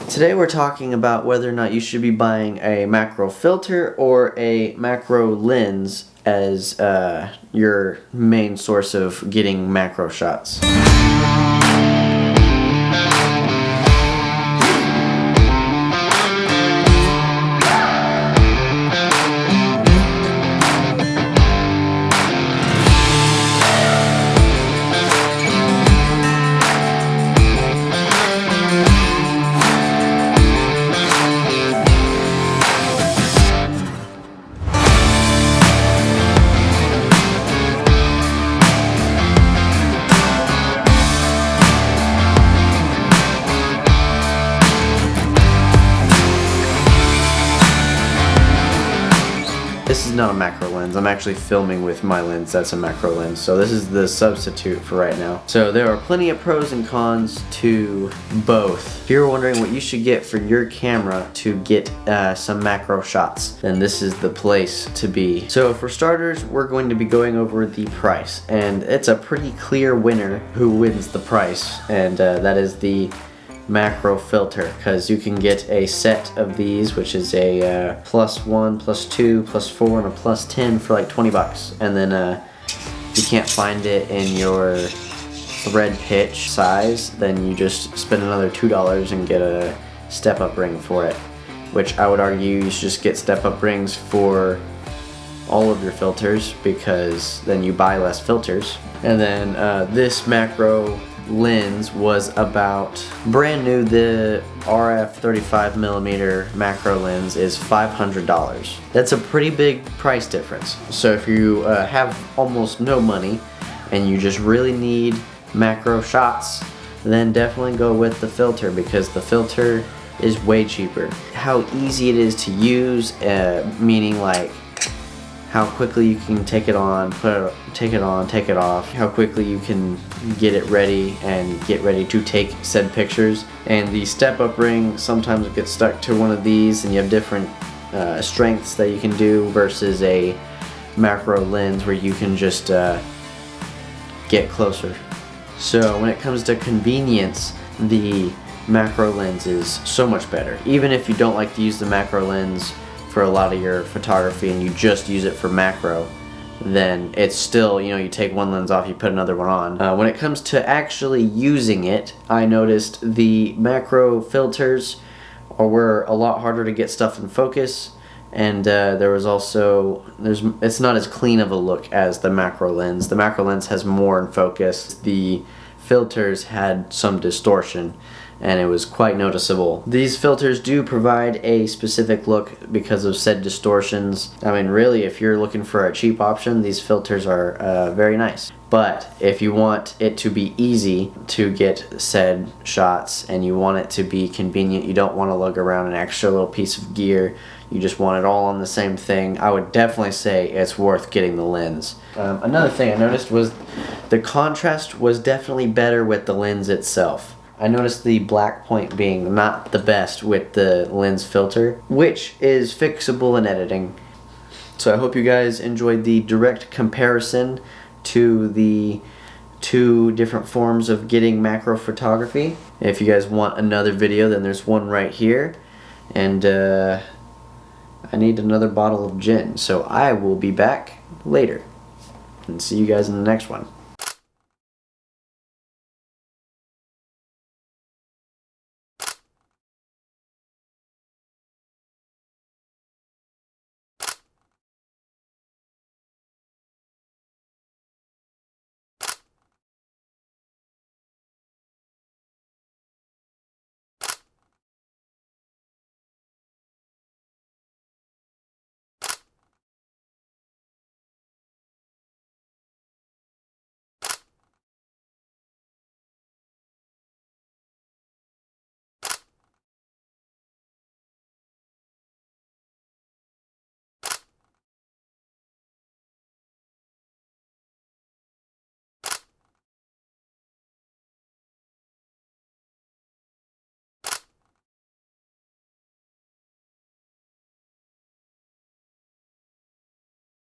Today we're talking about whether or not you should be buying a macro filter or a macro lens as your main source of getting macro shots. This is not a macro lens. I'm actually filming with my lens that's a macro lens. So this is the substitute for right now. So there are plenty of pros and cons to both. If you're wondering what you should get for your camera to get some macro shots, then this is the place to be. So for starters, we're going to be going over the price. And it's a pretty clear winner who wins the price. And that is the macro filter, because you can get a set of these, which is a +1, +2, +4, and a +10 for like 20 bucks. And then if you can't find it in your thread pitch size, then you just spend another $2 and get a step-up ring for it, which I would argue you should just get step-up rings for all of your filters, because then you buy less filters. And then this macro lens was about brand new. The RF 35mm macro lens is $500. That's a pretty big price difference. So if you have almost no money and you just really need macro shots, then definitely go with the filter, because the filter is way cheaper. How easy it is to use, meaning like how quickly you can take it on, take it off, how quickly you can get it ready and get ready to take said pictures. And the step-up ring, sometimes it gets stuck to one of these and you have different strengths that you can do versus a macro lens where you can just get closer. So when it comes to convenience, the macro lens is so much better. Even if you don't like to use the macro lens for a lot of your photography and you just use it for macro, then it's still, you know, you take one lens off, you put another one on. When it comes to actually using it, I noticed the macro filters were a lot harder to get stuff in focus, and there was also, it's not as clean of a look as the macro lens. The macro lens has more in focus. The filters had some distortion, and it was quite noticeable. These filters do provide a specific look because of said distortions. I mean, really, if you're looking for a cheap option, these filters are very nice. But if you want it to be easy to get said shots and you want it to be convenient, you don't want to lug around an extra little piece of gear, you just want it all on the same thing, I would definitely say it's worth getting the lens. Another thing I noticed was the contrast was definitely better with the lens itself. I noticed the black point being not the best with the lens filter, which is fixable in editing. So I hope you guys enjoyed the direct comparison to the two different forms of getting macro photography. If you guys want another video, then there's one right here. And I need another bottle of gin, so I will be back later. And see you guys in the next one.